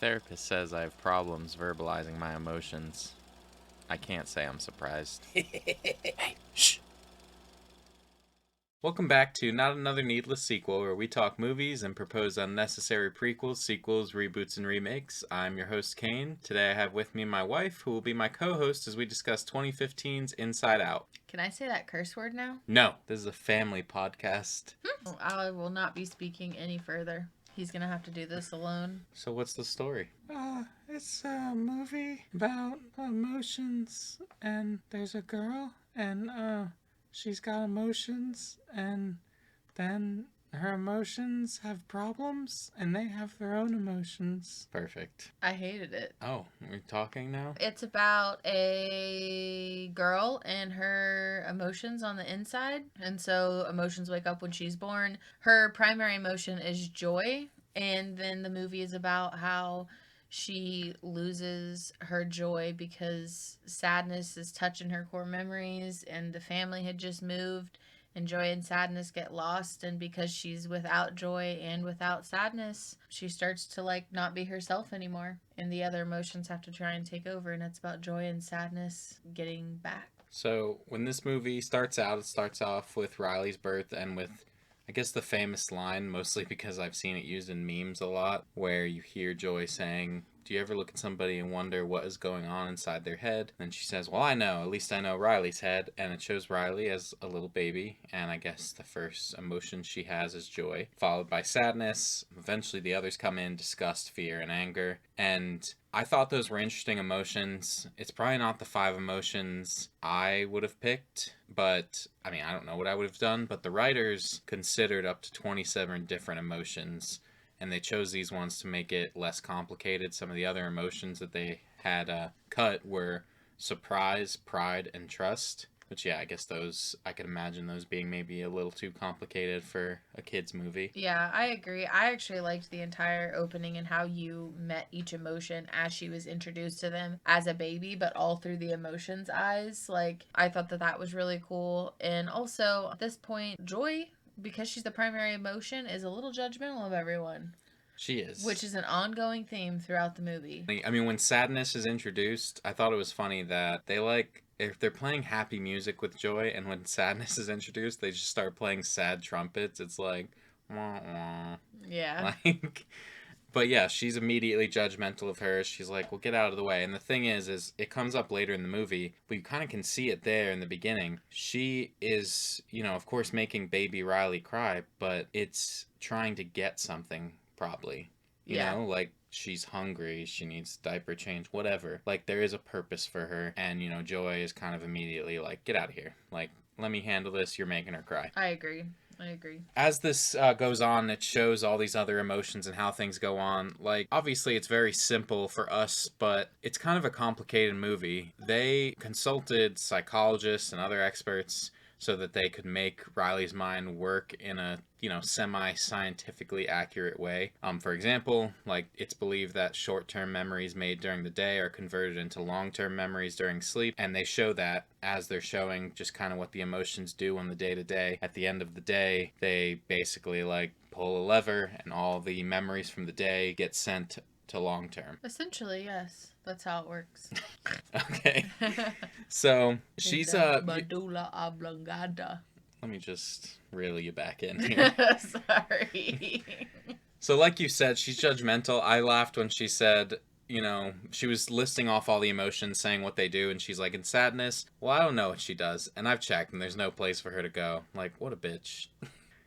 therapist says I have problems verbalizing my emotions. I can't say I'm surprised. Hey, shh! Welcome back to Not Another Needless Sequel, where we talk movies and propose unnecessary prequels, sequels, reboots, and remakes. I'm your host, Kane. Today I have with me my wife, who will be my co-host as we discuss 2015's Inside Out. Can I say that curse word now? No, this is a family podcast. I will not be speaking any further. He's gonna have to do this alone. So what's the story? It's a movie about emotions, and there's a girl, and she's got emotions, and then her emotions have problems, and they have their own emotions. Perfect. I hated it. Oh, we're talking now? It's about a girl and her emotions on the inside. And so emotions wake up when she's born. Her primary emotion is joy. And then the movie is about how she loses her joy because sadness is touching her core memories and the family had just moved. And joy and sadness get lost, and because she's without joy and without sadness, she starts to not be herself anymore, and the other emotions have to try and take over, and it's about joy and sadness getting back. So when this movie starts out, it starts off with Riley's birth and with, I guess, the famous line, mostly because I've seen it used in memes a lot, where you hear Joy saying, "Do you ever look at somebody and wonder what is going on inside their head?" And she says, "Well, I know. At least I know Riley's head." And it shows Riley as a little baby. And I guess the first emotion she has is joy, followed by sadness. Eventually the others come in, disgust, fear, and anger. And I thought those were interesting emotions. It's probably not the 5 emotions I would have picked, but I mean, I don't know what I would have done, but the writers considered up to 27 different emotions, and they chose these ones to make it less complicated. Some of the other emotions that they had cut were surprise, pride, and trust. Which, yeah, I guess I could imagine those being maybe a little too complicated for a kid's movie. Yeah, I agree. I actually liked the entire opening and how you met each emotion as she was introduced to them as a baby, but all through the emotions' eyes. I thought that was really cool. And also, at this point, Joy, because she's the primary emotion, is a little judgmental of everyone. She is. Which is an ongoing theme throughout the movie. I mean, when sadness is introduced, I thought it was funny that if they're playing happy music with Joy, and when sadness is introduced, they just start playing sad trumpets. It's like, wah, wah. Yeah. But yeah, she's immediately judgmental of her. She's like, well, get out of the way. And the thing is it comes up later in the movie, but you kind of can see it there in the beginning. She is, of course, making baby Riley cry, but it's trying to get something, probably. You know, she's hungry, she needs diaper change, whatever. There is a purpose for her, and, Joy is kind of immediately like, get out of here. Let me handle this, you're making her cry. I agree. As this goes on, it shows all these other emotions and how things go on. Obviously, it's very simple for us, but it's kind of a complicated movie. They consulted psychologists and other experts so that they could make Riley's mind work in a, semi-scientifically accurate way. For example, it's believed that short-term memories made during the day are converted into long-term memories during sleep, and they show that as they're showing just kind of what the emotions do on the day-to-day. At the end of the day, they basically pull a lever, and all the memories from the day get sent to long term. Essentially, yes. That's how it works. Okay. So she's medulla oblongata. Let me just reel you back in here. Sorry. So like you said, she's judgmental. I laughed when she said, she was listing off all the emotions, saying what they do, and she's like, in sadness, well, I don't know what she does. And I've checked, and there's no place for her to go. What a bitch.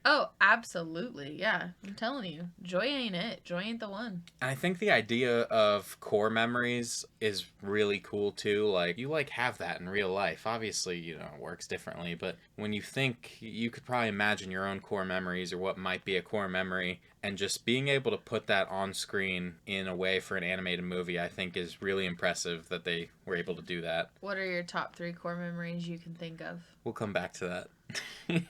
Oh, absolutely. Yeah. I'm telling you. Joy ain't it. Joy ain't the one. And I think the idea of core memories is really cool too. You have that in real life. Obviously, it works differently, but when you think, you could probably imagine your own core memories or what might be a core memory, and just being able to put that on screen in a way for an animated movie, I think is really impressive that they were able to do that. What are your top 3 core memories you can think of? We'll come back to that.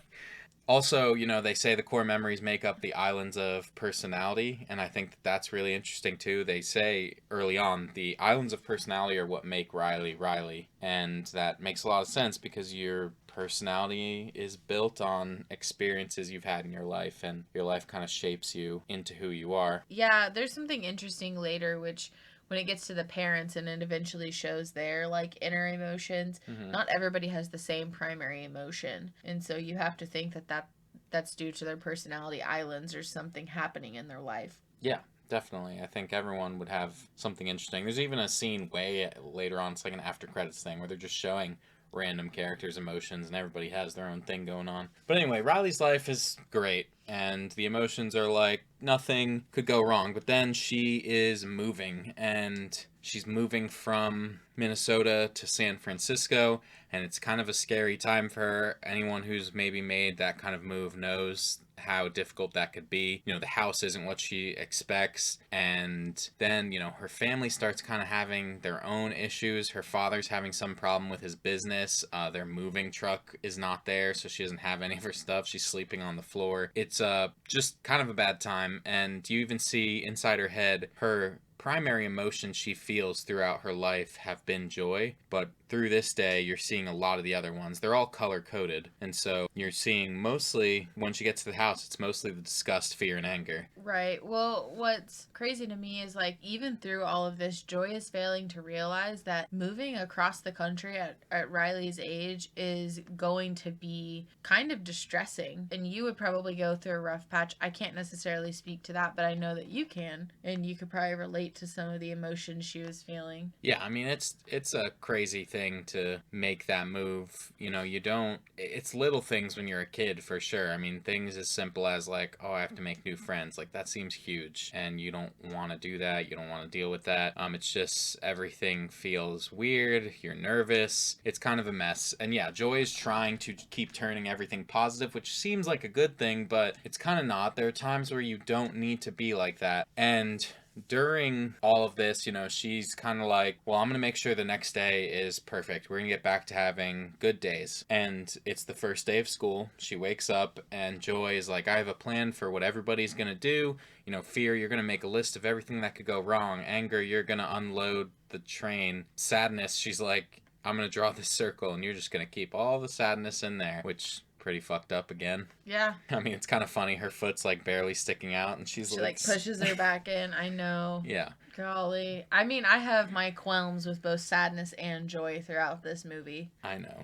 Also, they say the core memories make up the islands of personality, and I think that's really interesting too. They say early on the islands of personality are what make Riley Riley, and that makes a lot of sense because your personality is built on experiences you've had in your life, and your life kind of shapes you into who you are. Yeah, there's something interesting later, which when it gets to the parents and it eventually shows their like inner emotions, Mm-hmm. not everybody has the same primary emotion, and so you have to think that's due to their personality islands or something happening in their life. Yeah, definitely. I think everyone would have something interesting. There's even a scene way later on, it's like an after credits thing where they're just showing random characters' emotions and everybody has their own thing going on. But anyway, Riley's life is great and the emotions are like nothing could go wrong. But then she is moving and she's moving from Minnesota to San Francisco, and it's kind of a scary time for her. Anyone who's maybe made that kind of move knows how difficult that could be. The house isn't what she expects. And then, her family starts kind of having their own issues. Her father's having some problem with his business. Their moving truck is not there, so she doesn't have any of her stuff. She's sleeping on the floor. It's just kind of a bad time. And you even see inside her head her primary emotions she feels throughout her life have been joy, but through this day you're seeing a lot of the other ones. They're all color coded, and so you're seeing mostly when she gets to the house it's mostly the disgust, fear, and anger. Right. Well, what's crazy to me is like even through all of this, Joy is failing to realize that moving across the country at Riley's age is going to be kind of distressing. And you would probably go through a rough patch. I can't necessarily speak to that, but I know that you can. And you could probably relate to some of the emotions she was feeling. Yeah, I mean it's a crazy thing to make that move. You don't it's little things when you're a kid for sure. I mean things as simple as like, oh, I have to make new friends. Like that seems huge and you don't want to do that. You don't want to deal with that. It's just everything feels weird. You're nervous. It's kind of a mess. And yeah, Joy is trying to keep turning everything positive, which seems like a good thing, but it's kind of not. There are times where you don't need to be like that. And during all of this, she's kind of like, well, I'm going to make sure the next day is perfect. We're going to get back to having good days. And it's the first day of school. She wakes up and Joy is like, I have a plan for what everybody's going to do. Fear, you're going to make a list of everything that could go wrong. Anger, you're going to unload the train. Sadness, she's like, I'm going to draw this circle and you're just going to keep all the sadness in there, which pretty fucked up again. Yeah. I mean, it's kind of funny. Her foot's like barely sticking out and she like pushes her back in. I know. Yeah. Golly. I mean, I have my qualms with both sadness and joy throughout this movie. I know.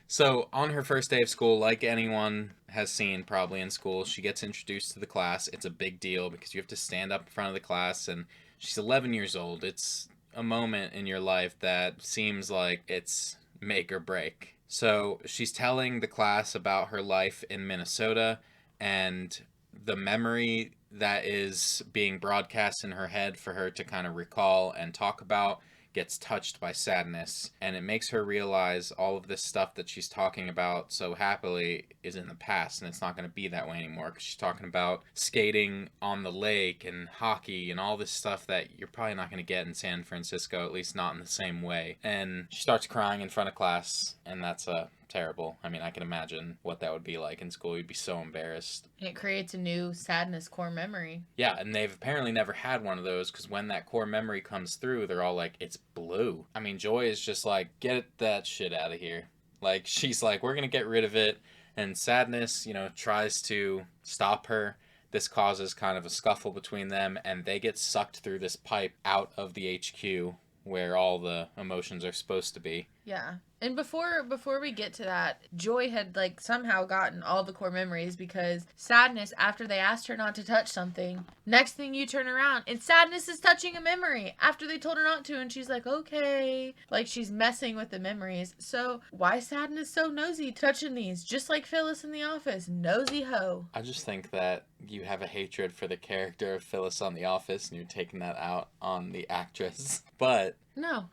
So on her first day of school, like anyone has seen probably in school, she gets introduced to the class. It's a big deal because you have to stand up in front of the class, and she's 11 years old. It's a moment in your life that seems like it's make or break. So she's telling the class about her life in Minnesota and the memory that is being broadcast in her head for her to kind of recall and talk about gets touched by sadness, and it makes her realize all of this stuff that she's talking about so happily is in the past, and it's not going to be that way anymore because she's talking about skating on the lake and hockey and all this stuff that you're probably not going to get in San Francisco, at least not in the same way. And she starts crying in front of class, and that's terrible. I mean, I can imagine what that would be like in school. You'd be so embarrassed. It creates a new sadness core memory. Yeah, and they've apparently never had one of those because when that core memory comes through, they're all like, it's blue. I mean, Joy is just like, get that shit out of here. Like, she's like, we're going to get rid of it. And sadness, tries to stop her. This causes kind of a scuffle between them, and they get sucked through this pipe out of the HQ where all the emotions are supposed to be. Yeah. And before we get to that, Joy had like somehow gotten all the core memories because Sadness, after they asked her not to touch something, next thing you turn around and Sadness is touching a memory after they told her not to, and she's like, okay. Like she's messing with the memories. So why Sadness so nosy touching these? Just like Phyllis in The Office. Nosy hoe. I just think that you have a hatred for the character of Phyllis on The Office and you're taking that out on the actress. But No.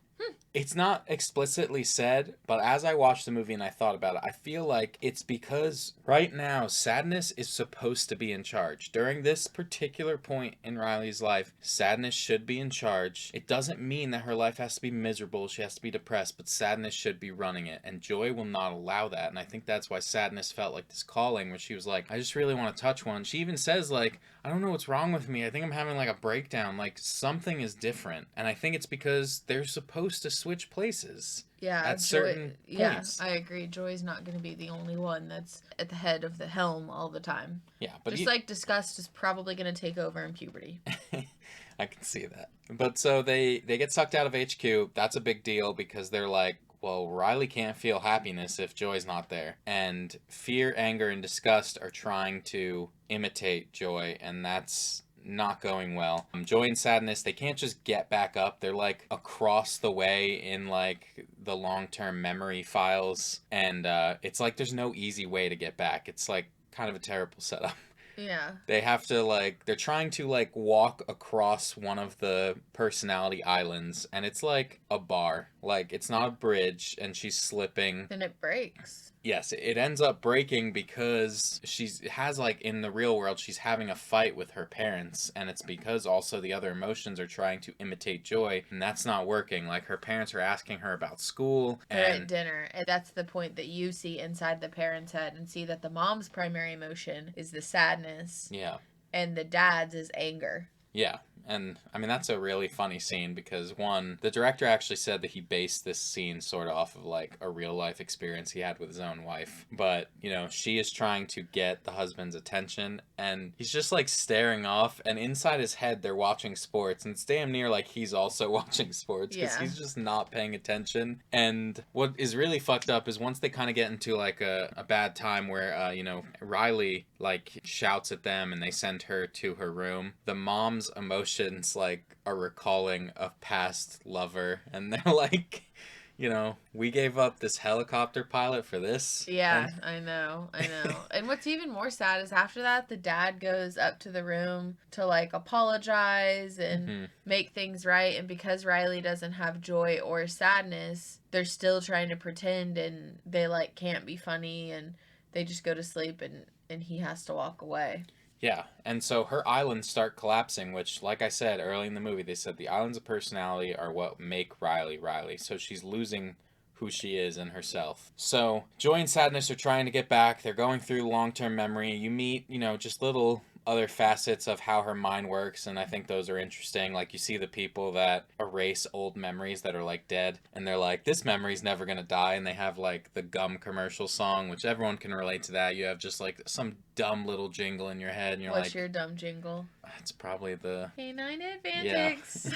It's not explicitly said, but as I watched the movie and I thought about it, I feel like it's because right now Sadness is supposed to be in charge. During this particular point in Riley's life, Sadness should be in charge. It doesn't mean that her life has to be miserable, she has to be depressed, but Sadness should be running it. And Joy will not allow that. And I think that's why Sadness felt like this calling where she was like, I just really want to touch one. She even says, like, I don't know what's wrong with me. I think I'm having like a breakdown. Like something is different. And I think it's because they're supposed to switch places. Yeah, At certain points. I agree. Joy's not going to be the only one that's at the head of the helm all the time. Yeah, but just like Disgust is probably going to take over in puberty. I can see that. But so they get sucked out of HQ. That's a big deal because they're like, well, Riley can't feel happiness if Joy's not there. And fear, anger, and disgust are trying to imitate Joy, and that's not going well. Joy and Sadness, they can't just get back up. They're like across the way in like the long-term memory files, and it's like there's no easy way to get back. It's like kind of a terrible setup. Yeah. They have to like, they're trying to like walk across one of the personality islands, and it's like a bar. Like it's not a bridge, and she's slipping. Then it breaks. Yes, it ends up breaking because has like in the real world, she's having a fight with her parents, and it's because also the other emotions are trying to imitate Joy, and that's not working. Like her parents are asking her about school. They're at dinner, and that's the point that you see inside the parents' head and see that the mom's primary emotion is the sadness. Yeah. And the dad's is anger. Yeah. And I mean, that's a really funny scene because one, the director actually said that he based this scene sort of off of like a real life experience he had with his own wife. But, you know, she is trying to get the husband's attention, and he's just like staring off, and inside his head they're watching sports, and it's damn near like he's also watching sports because he's just not paying attention. And what is really fucked up is once they kind of get into like a bad time where, you know, Riley like shouts at them and they send her to her room, the mom's emotions like are recalling a past lover, and they're like, you know, we gave up this helicopter pilot for this. Yeah, I know. And what's even more sad is after that, the dad goes up to the room to like apologize and make things right. And because Riley doesn't have joy or sadness, they're still trying to pretend, and they like can't be funny, and they just go to sleep, and he has to walk away. Yeah, and so her islands start collapsing, which, like I said early in the movie, they said the islands of personality are what make Riley Riley. So she's losing who she is and herself. So Joy and Sadness are trying to get back. They're going through long-term memory. You meet, you know, just little other facets of how her mind works, and I think those are interesting. Like you see the people that erase old memories that are like dead, and they're like, this memory's never gonna die, and they have like the gum commercial song, which everyone can relate to that. You have just like some dumb little jingle in your head, and you're What's like, your dumb jingle? it's probably the Canine Advantix.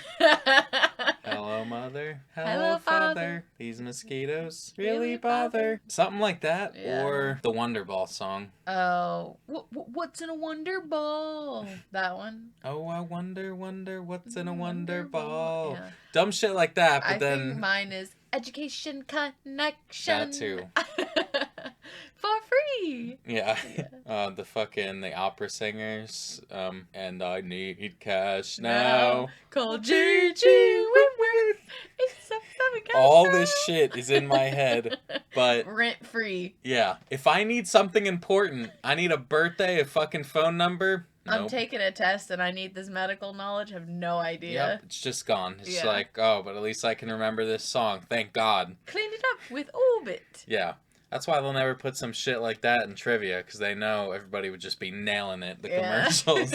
hello mother, Hello, father. these mosquitoes really bother, something like that. Yeah. Or the Wonder Ball song. Oh, what's in a Wonder Ball? That one. Oh, I wonder what's in a Wonder Ball. Yeah. Dumb shit like that, but I then think mine is Education Connection. that too. For free. Yeah. The opera singers. And I need cash now. Call Gigi Whitworth. It's so All this shit is in my head, but rent free. Yeah. If I need something important, I need a birthday, a fucking phone number. I'm Nope. taking a test and I need this medical knowledge. I have no idea. Yep, it's just gone. It's Yeah. like, oh, but at least I can remember this song. Thank God. Clean it up with Orbit. Yeah. That's why they'll never put some shit like that in trivia, because they know everybody would just be nailing it, the commercials.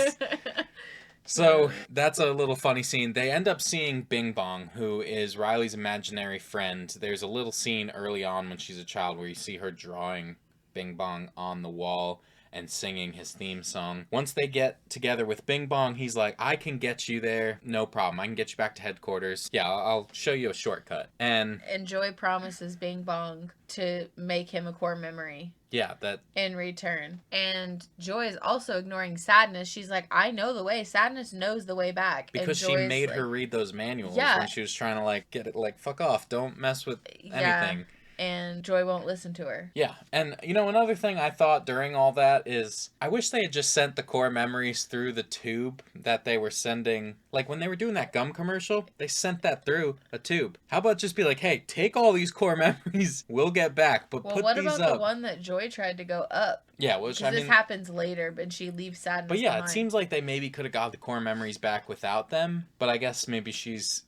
So that's a little funny scene. They end up seeing Bing Bong, who is Riley's imaginary friend. There's a little scene early on when she's a child where you see her drawing Bing Bong on the wall and singing his theme song. Once they get together with Bing Bong, he's like, I can get you there, no problem. I can get you back to headquarters. Yeah, I'll show you a shortcut. And Joy promises Bing Bong to make him a core memory. Yeah, that... in return. And Joy is also ignoring Sadness. She's like, I know the way. Sadness knows the way back. Because she made her read those manuals when she was trying to, like, get it, like, fuck off. Don't mess with anything. and Joy won't listen to her. Yeah, and another thing I thought during all that is I wish they had just sent the core memories through the tube that they were sending. Like when they were doing that gum commercial, they sent that through a tube. How about just be like, hey, take all these core memories, we'll get back, but Well, put what these about up. the one that Joy tried to go up? Yeah, which Because this happens later, but she leaves sadness But yeah, behind. it seems like they maybe could have got the core memories back without them. But I guess maybe she's,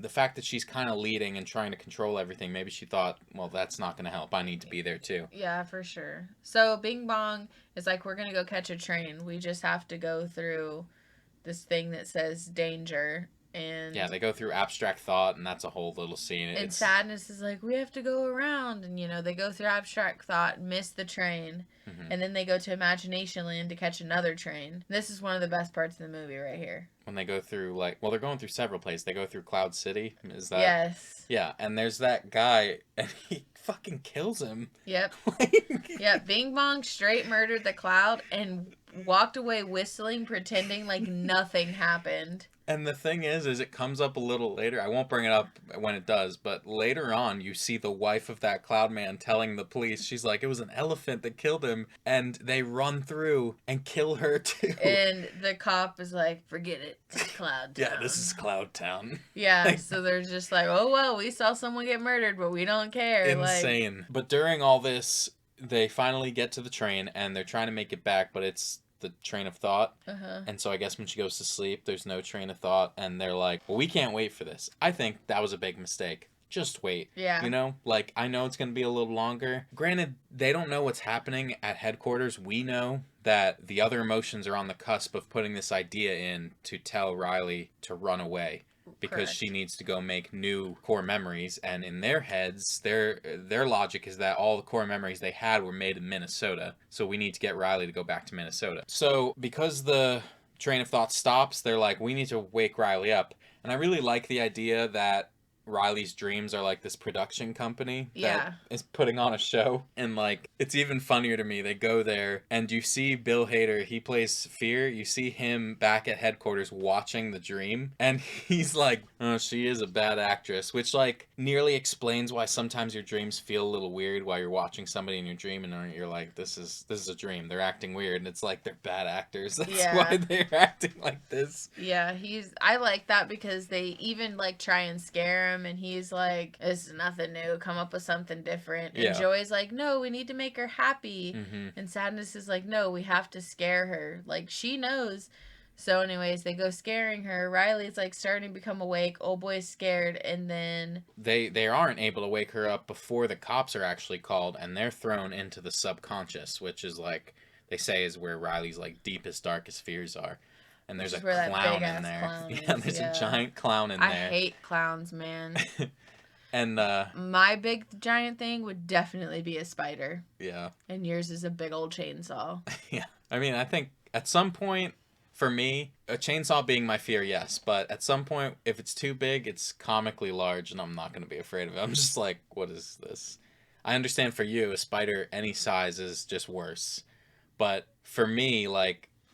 the fact that she's kind of leading and trying to control everything, maybe she thought, well, that's not going to help. I need to be there too. Yeah, for sure. So Bing Bong is like, we're going to go catch a train. We just have to go through this thing that says danger. And yeah, they go through abstract thought, and that's a whole little scene. And sadness is like, we have to go around. And, they go through abstract thought, miss the train. Mm-hmm. And then they go to Imagination Land to catch another train. This is one of the best parts of the movie right here. When they go through, they're going through several places. They go through Cloud City. Is that? Yes. Yeah, and there's that guy, and he fucking kills him. Yep. Yep. Bing Bong straight murdered the Cloud and walked away whistling, pretending like nothing happened. And the thing is it comes up a little later. I won't bring it up when it does, but later on, you see the wife of that Cloud Man telling the police, she's like, it was an elephant that killed him, and they run through and kill her too. And the cop is like, forget it, it's Cloud Town. Yeah, this is Cloud Town. Yeah, so they're just like, oh, well, we saw someone get murdered, but we don't care. Insane. But during all this, they finally get to the train, and they're trying to make it back, but it's the train of thought. And so I guess when she goes to sleep, there's no train of thought, and they're like, well, we can't wait for this. I think that was a big mistake. Just wait. Yeah. I know it's going to be a little longer. Granted, they don't know what's happening at headquarters. We know that the other emotions are on the cusp of putting this idea in to tell Riley to run away. Because Correct. she needs to go make new core memories, and in their heads, their logic is that all the core memories they had were made in Minnesota, so we need to get Riley to go back to Minnesota. So because the train of thought stops, they're like, we need to wake Riley up. And I really like the idea that Riley's dreams are like this production company that is putting on a show, and it's even funnier to me. They go there and you see Bill Hader, he plays Fear. You see him back at headquarters watching the dream, and he's like, oh, she is a bad actress, which nearly explains why sometimes your dreams feel a little weird while you're watching somebody in your dream, and you're like, this is a dream, they're acting weird, and it's like they're bad actors. That's why they're acting like this. Yeah, I like that because they even try and scare him, and he's like, it's nothing new, come up with something different. And Joey's like, no, we need to make her happy. And Sadness is like, no, we have to scare her, she knows. So anyways, they go scaring her. Riley's starting to become awake. Old boy's scared, and then they aren't able to wake her up before the cops are actually called, and they're thrown into the subconscious, which is they say is where Riley's deepest, darkest fears are. And there's a clown in there. Yeah, there's a giant clown in there. I hate clowns, man. And my big giant thing would definitely be a spider. Yeah. And yours is a big old chainsaw. Yeah. I mean, I think at some point, for me, a chainsaw being my fear, yes. But at some point, if it's too big, it's comically large, and I'm not going to be afraid of it. I'm just like, what is this? I understand for you, a spider any size is just worse. But for me,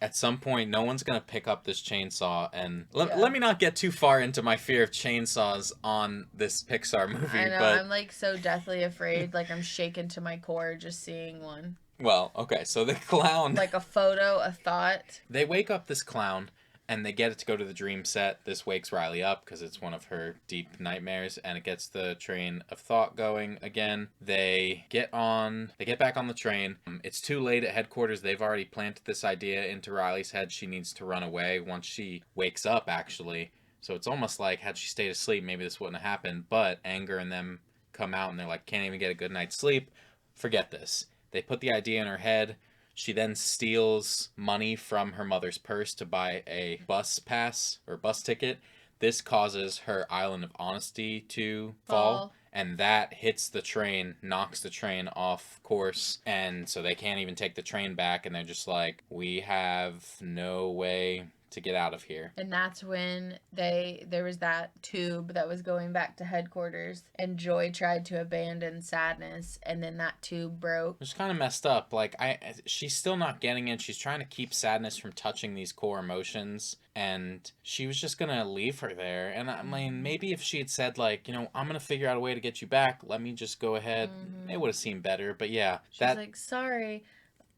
at some point, no one's going to pick up this chainsaw. And let me not get too far into my fear of chainsaws on this Pixar movie. I know, but I'm so deathly afraid. I'm shaken to my core just seeing one. Well, okay, so the clown... a photo, a thought. They wake up this clown, and they get it to go to the dream set. This wakes Riley up, because it's one of her deep nightmares, and it gets the train of thought going again. They get back on the train. It's too late at headquarters. They've already planted this idea into Riley's head. She needs to run away once she wakes up, actually. So it's almost like, had she stayed asleep, maybe this wouldn't have happened, but Anger and them come out, and they're like, can't even get a good night's sleep. Forget this. They put the idea in her head. She then steals money from her mother's purse to buy a bus pass or bus ticket. This causes her island of honesty to fall. And that hits the train, knocks the train off course. And so they can't even take the train back. And they're just like, we have no way to get out of here. And that's when there was that tube that was going back to headquarters, and Joy tried to abandon Sadness, and then that tube broke. It's kind of messed up. Like, she's still not getting it. She's trying to keep Sadness from touching these core emotions, and she was just gonna leave her there. And I mean, maybe if she had said, like, you know, I'm gonna figure out a way to get you back, let me just go ahead, it would have seemed better. But yeah, she's like, sorry,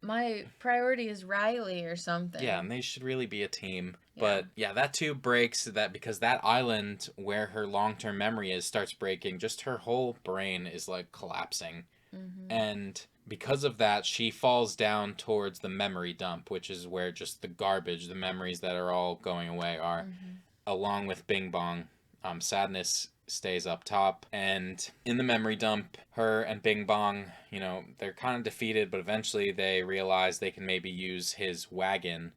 my priority is Riley or something. Yeah, and they should really be a team. Yeah. But yeah, that tube breaks because that island where her long-term memory is starts breaking. Just her whole brain is like collapsing. And because of that, she falls down towards the memory dump, which is where just the garbage, the memories that are all going away are, along with Bing Bong. Sadness stays up top, and in the memory dump, her and Bing Bong, you know, they're kind of defeated, but eventually they realize they can maybe use his wagon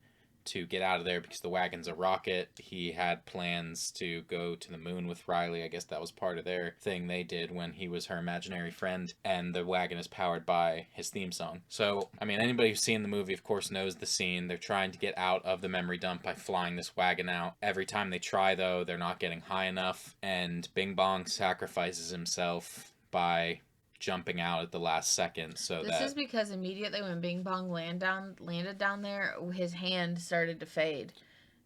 to get out of there, because the wagon's a rocket. He had plans to go to the moon with Riley. I guess that was part of their thing they did when he was her imaginary friend, and the wagon is powered by his theme song. So, I mean, anybody who's seen the movie, of course, knows the scene. They're trying to get out of the memory dump by flying this wagon out. Every time they try, though, they're not getting high enough, and Bing Bong sacrifices himself by jumping out at the last second. So this is because immediately when Bing Bong landed down there, his hand started to fade.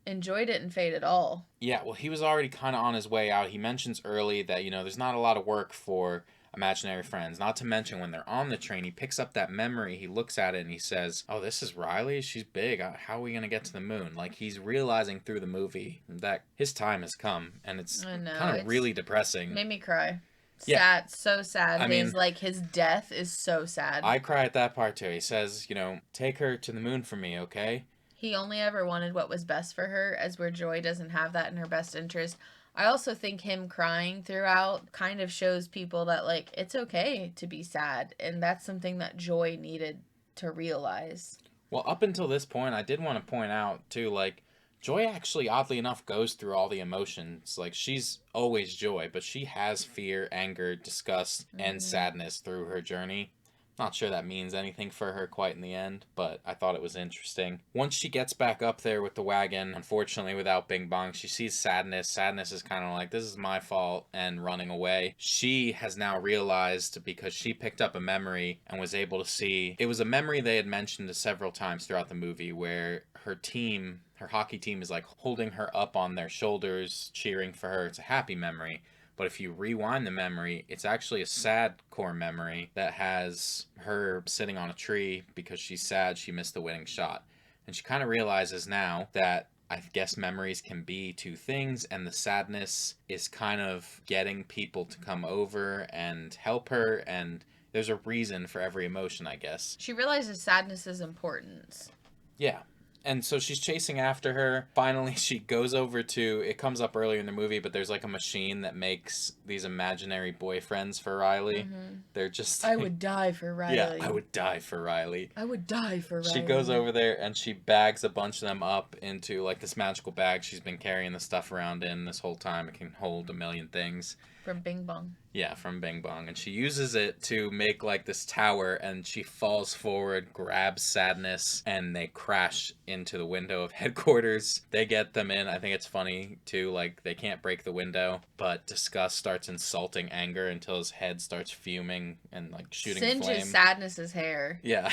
And Joy didn't fade at all. Yeah, well, he was already kind of on his way out. He mentions early that, you know, there's not a lot of work for imaginary friends. Not to mention when they're on the train, he picks up that memory, he looks at it, and he says, oh, this is Riley? She's big. How are we going to get to the moon? Like, he's realizing through the movie that his time has come, and it's kind of really depressing. Made me cry. Sad, so sad. I mean, like, his death is so sad. I cry at that part too. He says, you know, take her to the moon for me, okay? He only ever wanted what was best for her, as where Joy doesn't have that in her best interest. I also think him crying throughout kind of shows people that, like, it's okay to be sad, and that's something that Joy needed to realize. Well, up until this point, I did want to point out too, like, Joy actually, oddly enough, goes through all the emotions. Like, she's always Joy, but she has fear, anger, disgust, and sadness through her journey. Not sure that means anything for her quite in the end, but I thought it was interesting. Once she gets back up there with the wagon, unfortunately without Bing Bong, she sees Sadness. Sadness is kind of like, this is my fault, and running away. She has now realized, because she picked up a memory and was able to see, it was a memory they had mentioned several times throughout the movie, where her team, her hockey team, is like holding her up on their shoulders, cheering for her. It's a happy memory. But if you rewind the memory, it's actually a sad core memory that has her sitting on a tree because she's sad she missed the winning shot. And she kind of realizes now that I guess memories can be two things, and the sadness is kind of getting people to come over and help her, and there's a reason for every emotion, I guess. She realizes sadness's importance. Yeah. And so she's chasing after her. Finally, she goes over to, it comes up earlier in the movie, but there's like a machine that makes these imaginary boyfriends for Riley. They're just I would die for Riley. Yeah, I would die for Riley. I would die for Riley. She goes over there and she bags a bunch of them up into like this magical bag she's been carrying the stuff around in this whole time. It can hold a million things. From Bing Bong. Yeah, from Bing Bong. And she uses it to make like this tower, and she falls forward, grabs Sadness, and they crash into the window of headquarters. They get them in. I think it's funny too, like they can't break the window, but Disgust starts insulting Anger until his head starts fuming and like shooting flame. Singes Sadness's hair. Yeah.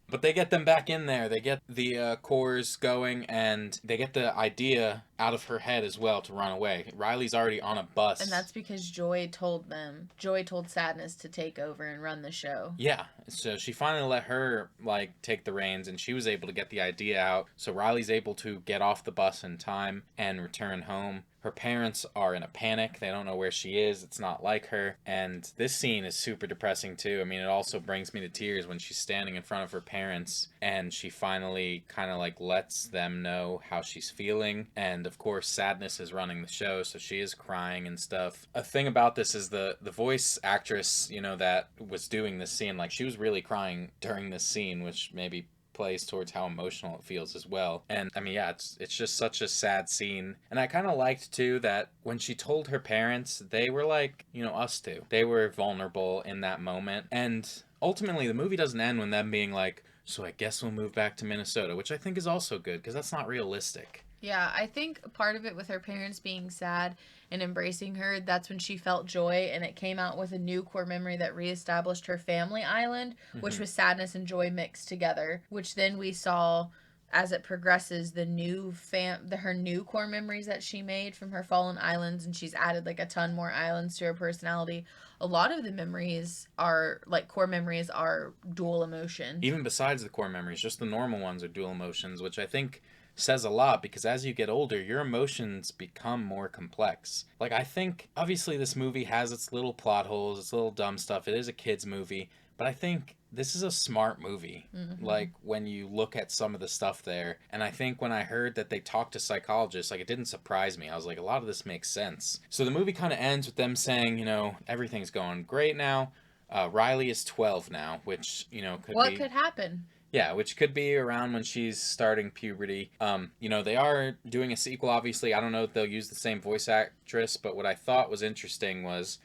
But they get them back in there. They get the cores going, and they get the idea out of her head as well to run away. Riley's already on a bus. And that's because Joy told Sadness to take over and run the show. Yeah. So she finally let her, like, take the reins, and she was able to get the idea out. So Riley's able to get off the bus in time and return home. Her parents are in a panic. They don't know where she is. It's not like her. And this scene is super depressing too. I mean, it also brings me to tears when she's standing in front of her parents and she finally kind of like lets them know how she's feeling. And of course, Sadness is running the show, so she is crying and stuff. A thing about this is the voice actress, you know, that was doing this scene, like she was really crying during this scene, which maybe plays towards how emotional it feels as well. And I mean, yeah, it's just such a sad scene. And I kind of liked too that when she told her parents, they were like, you know, us too. They were vulnerable in that moment. And ultimately the movie doesn't end with them being like, so I guess we'll move back to Minnesota, which I think is also good because that's not realistic. Yeah, I think part of it with her parents being sad and embracing her, that's when she felt joy, and it came out with a new core memory that reestablished her family island, which Mhm. was sadness and joy mixed together, which then we saw as it progresses her new core memories that she made from her fallen islands, and she's added like a ton more islands to her personality. A lot of the memories are like core memories are dual emotion. Even besides the core memories, just the normal ones are dual emotions, which I think says a lot because as you get older, your emotions become more complex. Like, I think, obviously, this movie has its little plot holes, its little dumb stuff. It is a kid's movie, but I think this is a smart movie. Mm-hmm. Like, when you look at some of the stuff there, and I think when I heard that they talked to psychologists, like, it didn't surprise me. I was like, a lot of this makes sense. So the movie kind of ends with them saying, everything's going great now. Riley is 12 now, which, could What be. could happen? Yeah, which could be around when she's starting puberty. They are doing a sequel, obviously. I don't know if they'll use the same voice actress, but what I thought was interesting was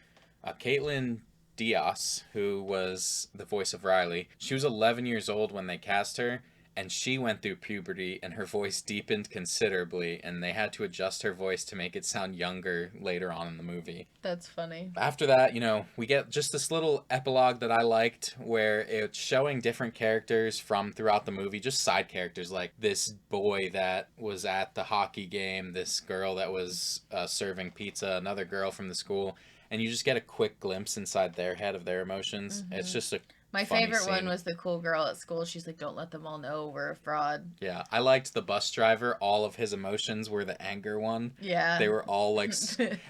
Caitlin Diaz, who was the voice of Riley. She was 11 years old when they cast her, and she went through puberty, and her voice deepened considerably, and they had to adjust her voice to make it sound younger later on in the movie. That's funny. After that, we get just this little epilogue that I liked where it's showing different characters from throughout the movie, just side characters like this boy that was at the hockey game, this girl that was serving pizza, another girl from the school, and you just get a quick glimpse inside their head of their emotions. Mm-hmm. It's just a My funny favorite one scene. was the cool girl at school. She's like, "Don't let them all know we're a fraud." Yeah, I liked the bus driver. All of his emotions were the anger one. Yeah. They were all like,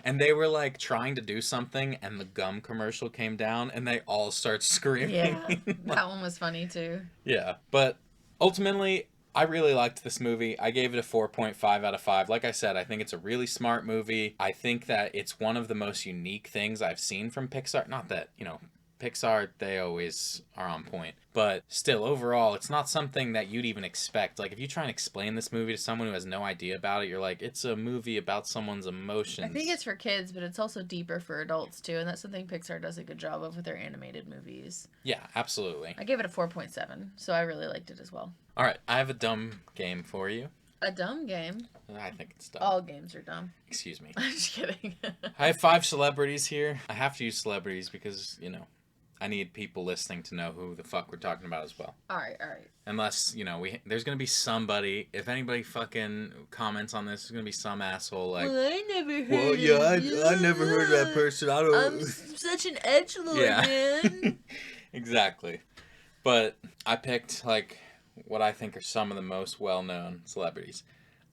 and they were like trying to do something, and the gum commercial came down, and they all start screaming. Yeah, that one was funny too. Yeah, but ultimately, I really liked this movie. I gave it a 4.5 out of 5. Like I said, I think it's a really smart movie. I think that it's one of the most unique things I've seen from Pixar. Not that, Pixar, they always are on point. But still, overall, it's not something that you'd even expect. Like, if you try and explain this movie to someone who has no idea about it, you're like, it's a movie about someone's emotions. I think it's for kids, but it's also deeper for adults too, and that's something Pixar does a good job of with their animated movies. Yeah, absolutely. I gave it a 4.7, so I really liked it as well. All right, I have a dumb game for you. A dumb game? I think it's dumb. All games are dumb. Excuse me. I'm just kidding. I have 5 celebrities here. I have to use celebrities because, I need people listening to know who the fuck we're talking about as well. All right. Unless, there's going to be somebody, if anybody fucking comments on this, there's going to be some asshole like, well, I never heard well, yeah, I never heard of that person. I don't... I'm such an edgelord, man. Exactly. But I picked, like, what I think are some of the most well-known celebrities.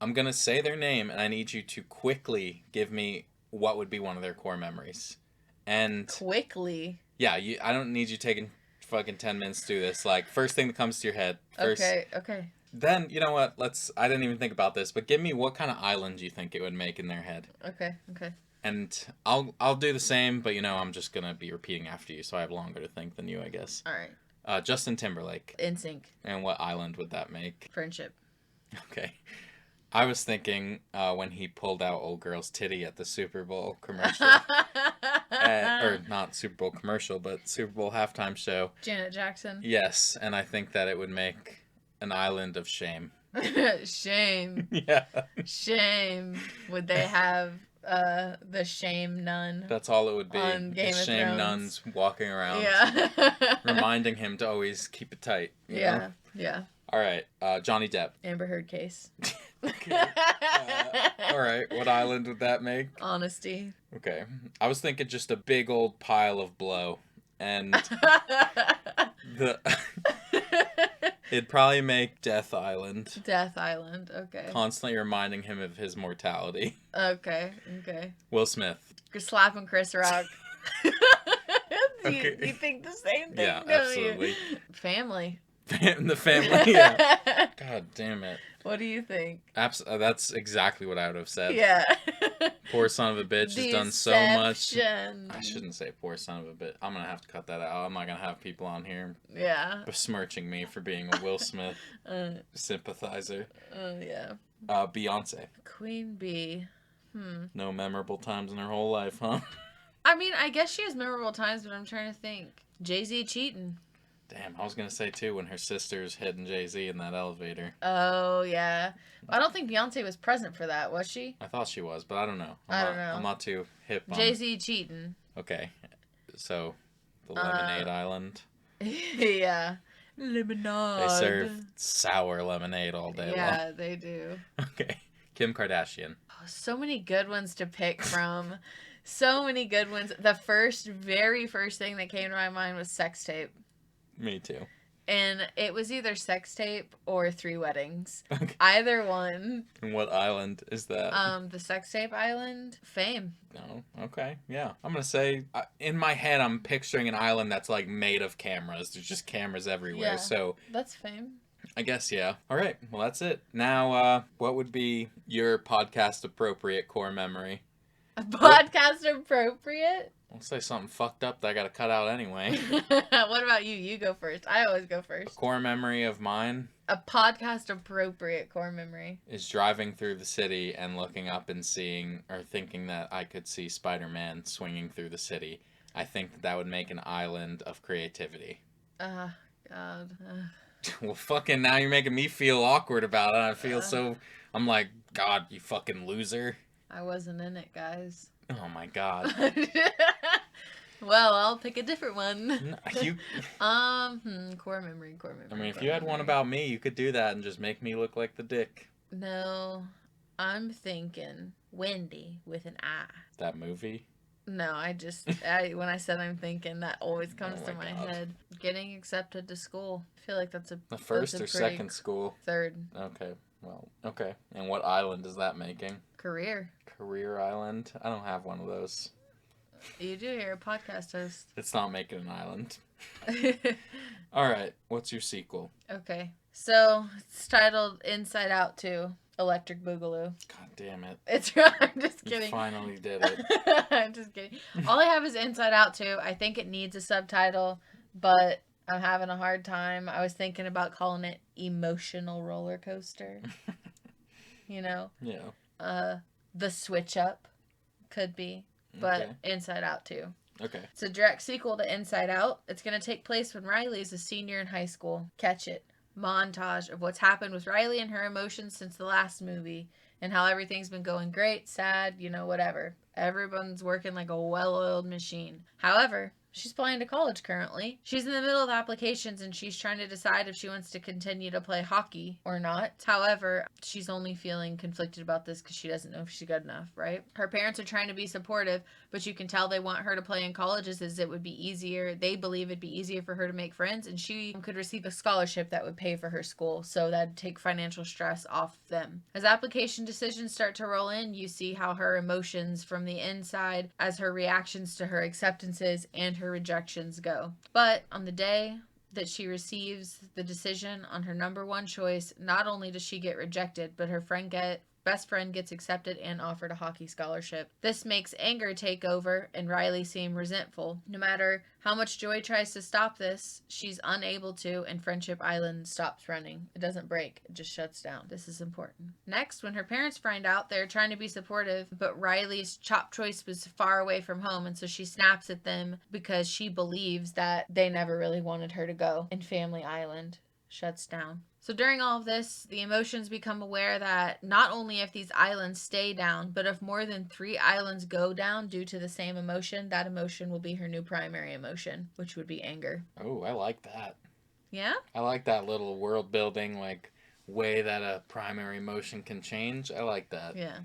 I'm going to say their name, and I need you to quickly give me what would be one of their core memories. And... Quickly? Yeah, I don't need you taking fucking 10 minutes to do this. Like, first thing that comes to your head. First, Okay. Then, you know what? I didn't even think about this, but give me what kind of island you think it would make in their head. Okay. And I'll do the same, but I'm just gonna be repeating after you, so I have longer to think than you, I guess. All right. Justin Timberlake. NSYNC. And what island would that make? Friendship. Okay. I was thinking when he pulled out old girl's titty at the Super Bowl commercial. Or not Super Bowl commercial, but Super Bowl halftime show. Janet Jackson. Yes, and I think that it would make an island of shame. Shame. Yeah. Shame. Would they have the shame nun? That's all it would be. On Game the of shame Thrones. nuns walking around. Yeah. Reminding him to always keep it tight. you know? Yeah. All right, Johnny Depp. Amber Heard case. Okay. All right, what island would that make? Honesty. Okay. I was thinking just a big old pile of blow. And it'd probably make Death Island. Death Island. Okay. Constantly reminding him of his mortality. Okay. Will Smith. Slapping Chris Rock. Okay. You think the same thing? Yeah, don't absolutely. You? Family. The family, yeah. God damn it. What do you think? That's exactly what I would have said. Yeah. Poor son of a bitch has done so much. Deception. I shouldn't say poor son of a bitch. I'm going to have to cut that out. I'm not going to have people on here Yeah. besmirching me for being a Will Smith sympathizer. Yeah. Beyonce. Queen Bee. No memorable times in her whole life, huh? I mean, I guess she has memorable times, but I'm trying to think. Jay-Z cheating. Damn, I was gonna say too when her sister's hitting Jay-Z in that elevator. Oh, yeah. I don't think Beyonce was present for that, was she? I thought she was, but I don't know. I don't know. I'm not too hip on. Jay-Z cheating. Okay, so the Lemonade Island. Yeah. Lemonade. They serve sour lemonade all day long. Yeah, they do. Okay, Kim Kardashian. Oh, so many good ones to pick from. So many good ones. The very first thing that came to my mind was sex tape. Me too. And it was either sex tape or 3 weddings. Okay. Either one. And what island is that? The sex tape island. Fame. No. Okay. Yeah. I'm gonna say in my head I'm picturing an island that's like made of cameras. There's just cameras everywhere. Yeah. So That's Fame. I guess yeah. All right. Well, that's it. Now, what would be your podcast appropriate core memory? Podcast appropriate? I'll say something fucked up that I gotta cut out anyway. What about you? You go first. I always go A first. core memory of mine A podcast appropriate core memory. is driving through the city and looking up and seeing or thinking that I could see Spider-Man swinging through the city. I think that would make an island of creativity. God. Well, fucking now you're making me feel awkward about it. I feel so... I'm like, God, you fucking loser. I wasn't in it, guys. Oh my God. Well, I'll pick a different one. You... Core memory. I mean, if you had one about me, you could do that and just make me look like the dick. No, I'm thinking Wendy with an I. That movie? No, when I said I'm thinking, that always comes Oh to my my God. head. Getting accepted to school. I feel like that's The first that's a or pretty second school? third Okay. Well, okay. And what island is that making? career. Career Island? I don't have one of those. You do. You're a podcast host. It's not making an island. All right. What's your sequel? Okay, so it's titled Inside Out 2, Electric Boogaloo. God damn it. It's I'm just You kidding. finally did it. I'm just kidding. All I have is Inside Out 2. I think it needs a subtitle, but I'm having a hard time. I was thinking about calling it Emotional Roller Coaster. You know? Yeah. The Switch Up could be, but Okay. Inside Out 2. Okay. It's a direct sequel to Inside Out. It's going to take place when Riley is a senior in high school. Catch it. Montage of what's happened with Riley and her emotions since the last movie and how everything's been going great, sad, whatever. Everyone's working like a well-oiled machine. However, she's applying to college currently. She's in the middle of applications and she's trying to decide if she wants to continue to play hockey or not. However, she's only feeling conflicted about this because she doesn't know if she's good enough, right? Her parents are trying to be supportive, but you can tell they want her to play in colleges as it would be easier. They believe it'd be easier for her to make friends and she could receive a scholarship that would pay for her school. So that'd take financial stress off them. As application decisions start to roll in, you see how her emotions from the inside as her reactions to her acceptances and her rejections go. But on the day that she receives the decision on her number one choice, not only does she get rejected, but her best friend gets accepted and offered a hockey scholarship. This makes anger take over and Riley seem resentful. No matter how much Joy tries to stop this, she's unable to, and Friendship Island stops running. It doesn't break, it just shuts down. This is important. Next, when her parents find out, they're trying to be supportive, but Riley's top choice was far away from home, and so she snaps at them because she believes that they never really wanted her to go, and Family Island shuts down. So during all of this, the emotions become aware that not only if these islands stay down, but if more than 3 islands go down due to the same emotion, that emotion will be her new primary emotion, which would be anger. Oh, I like that. Yeah? I like that little world building, like, way that a primary emotion can change. I like that. Yeah.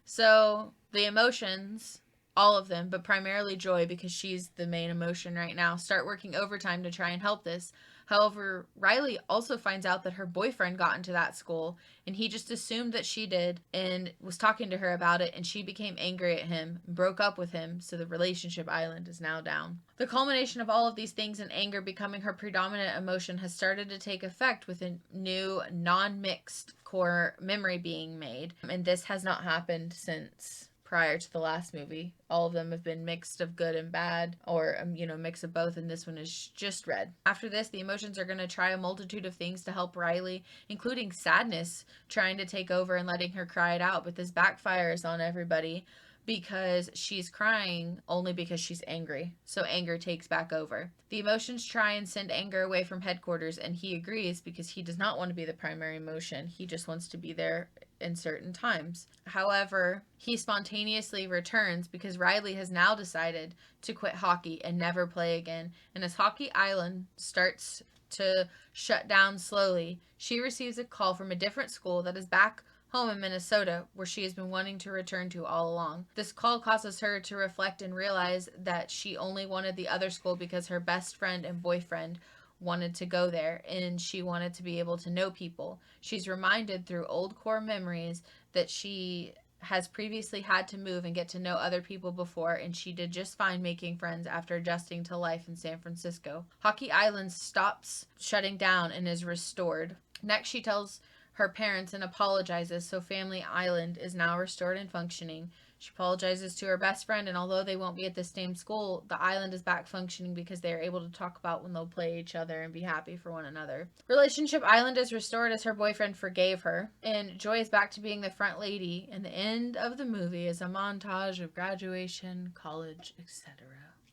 So the emotions, all of them, but primarily Joy because she's the main emotion right now, start working overtime to try and help this. However, Riley also finds out that her boyfriend got into that school and he just assumed that she did and was talking to her about it, and she became angry at him and broke up with him, so the relationship island is now down. The culmination of all of these things and anger becoming her predominant emotion has started to take effect with a new non-mixed core memory being made, and this has not happened since prior to the last movie. All of them have been mixed of good and bad, or mix of both, and this one is just red. After this, the emotions are going to try a multitude of things to help Riley, including sadness trying to take over and letting her cry it out, but this backfires on everybody. because she's crying only because she's angry. So anger takes back over. The emotions try and send anger away from headquarters, and he agrees because he does not want to be the primary emotion. He just wants to be there in certain times. However, he spontaneously returns because Riley has now decided to quit hockey and never play again. And as Hockey Island starts to shut down slowly, she receives a call from a different school that is back home in Minnesota, where she has been wanting to return to all along. This call causes her to reflect and realize that she only wanted the other school because her best friend and boyfriend wanted to go there, and she wanted to be able to know people. She's reminded through old core memories that she has previously had to move and get to know other people before, and she did just fine making friends after adjusting to life in San Francisco. Hockey Island stops shutting down and is restored. Next, she tells her parents and apologizes, so Family Island is now restored and functioning. She apologizes to her best friend, and although they won't be at the same school, the island is back functioning because they are able to talk about when they'll play each other and be happy for one another. Relationship Island is restored as her boyfriend forgave her, and Joy is back to being the front lady, and the end of the movie is a montage of graduation, college, etc.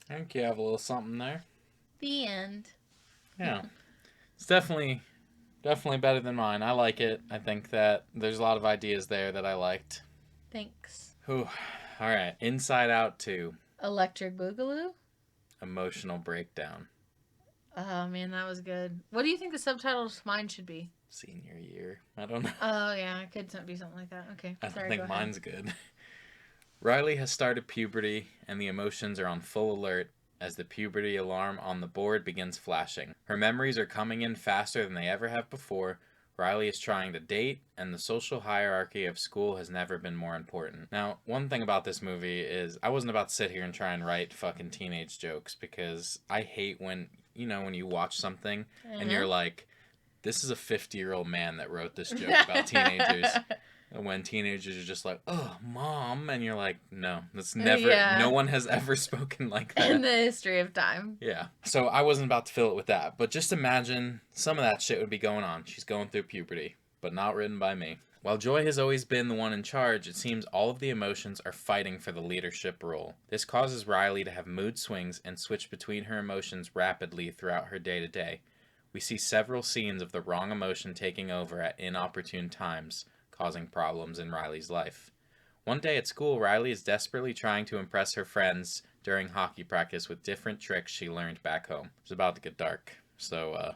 I think you have a little something there. The end. Yeah. It's definitely better than mine. I like it. I think that there's a lot of ideas there that I liked. Thanks. Whew. All right. Inside Out 2. Electric Boogaloo? Emotional Breakdown. Oh, man, that was good. What do you think the subtitle to mine should be? Senior year. I don't know. Oh, yeah, it could be something like that. Okay, I sorry, don't think go ahead. mine's good. Riley has started puberty, and the emotions are on full alert as the puberty alarm on the board begins flashing. Her memories are coming in faster than they ever have before. Riley is trying to date, and the social hierarchy of school has never been more important. Now, one thing about this movie is I wasn't about to sit here and try and write fucking teenage jokes, because I hate when, when you watch something and you're like, this is a 50-year-old man that wrote this joke about teenagers. When teenagers are just like, oh, mom, and you're like, no, that's never, no one has ever spoken like that. In the history of time. Yeah. So I wasn't about to fill it with that, but just imagine some of that shit would be going on. She's going through puberty, but not written by me. While Joy has always been the one in charge, it seems all of the emotions are fighting for the leadership role. This causes Riley to have mood swings and switch between her emotions rapidly throughout her day-to-day. We see several scenes of the wrong emotion taking over at inopportune times, causing problems in Riley's life. One day at school, Riley is desperately trying to impress her friends during hockey practice with different tricks she learned back home. It's about to get dark, so,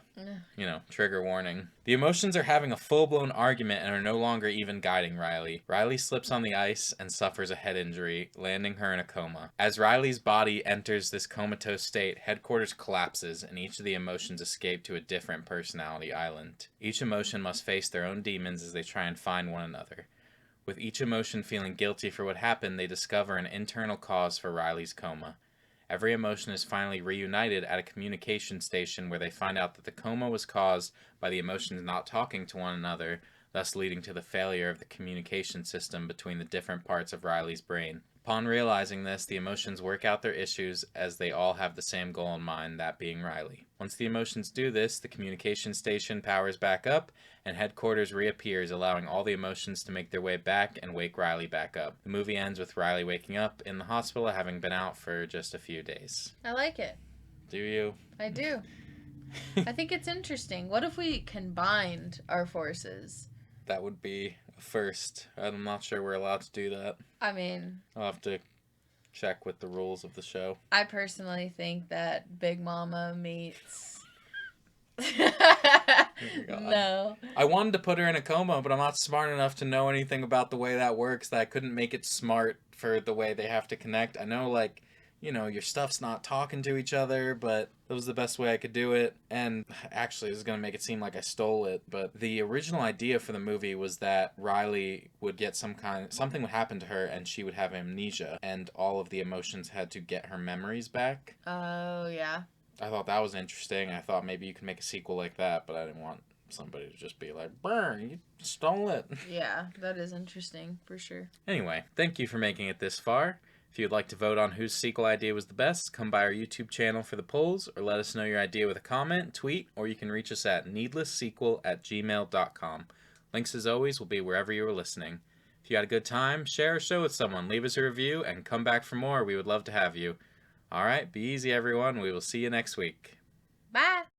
trigger warning. The emotions are having a full-blown argument and are no longer even guiding Riley. Riley slips on the ice and suffers a head injury, landing her in a coma. As Riley's body enters this comatose state, headquarters collapses and each of the emotions escape to a different personality island. Each emotion must face their own demons as they try and find one another. With each emotion feeling guilty for what happened, they discover an internal cause for Riley's coma. Every emotion is finally reunited at a communication station where they find out that the coma was caused by the emotions not talking to one another, thus leading to the failure of the communication system between the different parts of Riley's brain. Upon realizing this, the emotions work out their issues as they all have the same goal in mind, that being Riley. Once the emotions do this, the communication station powers back up, and headquarters reappears, allowing all the emotions to make their way back and wake Riley back up. The movie ends with Riley waking up in the hospital, having been out for just a few days. I like it. Do you? I do. I think it's interesting. What if we combined our forces? That would be a first. I'm not sure we're allowed to do that. I mean, I'll have to check with the rules of the show. I personally think that Big Mama meets... No. I wanted to put her in a coma, but I'm not smart enough to know anything about the way that works, that I couldn't make it smart for the way they have to connect. I know, your stuff's not talking to each other, but that was the best way I could do it. And actually, this is going to make it seem like I stole it, but the original idea for the movie was that Riley would get something would happen to her and she would have amnesia, and all of the emotions had to get her memories back. Oh, yeah. I thought that was interesting. I thought maybe you could make a sequel like that, but I didn't want somebody to just be like, "Burn, you stole it." Yeah, that is interesting, for sure. Anyway, thank you for making it this far. If you'd like to vote on whose sequel idea was the best, come by our YouTube channel for the polls, or let us know your idea with a comment, tweet, or you can reach us at needlesssequel@gmail.com. Links, as always, will be wherever you are listening. If you had a good time, share our show with someone, leave us a review, and come back for more. We would love to have you. All right, be easy, everyone. We will see you next week. Bye.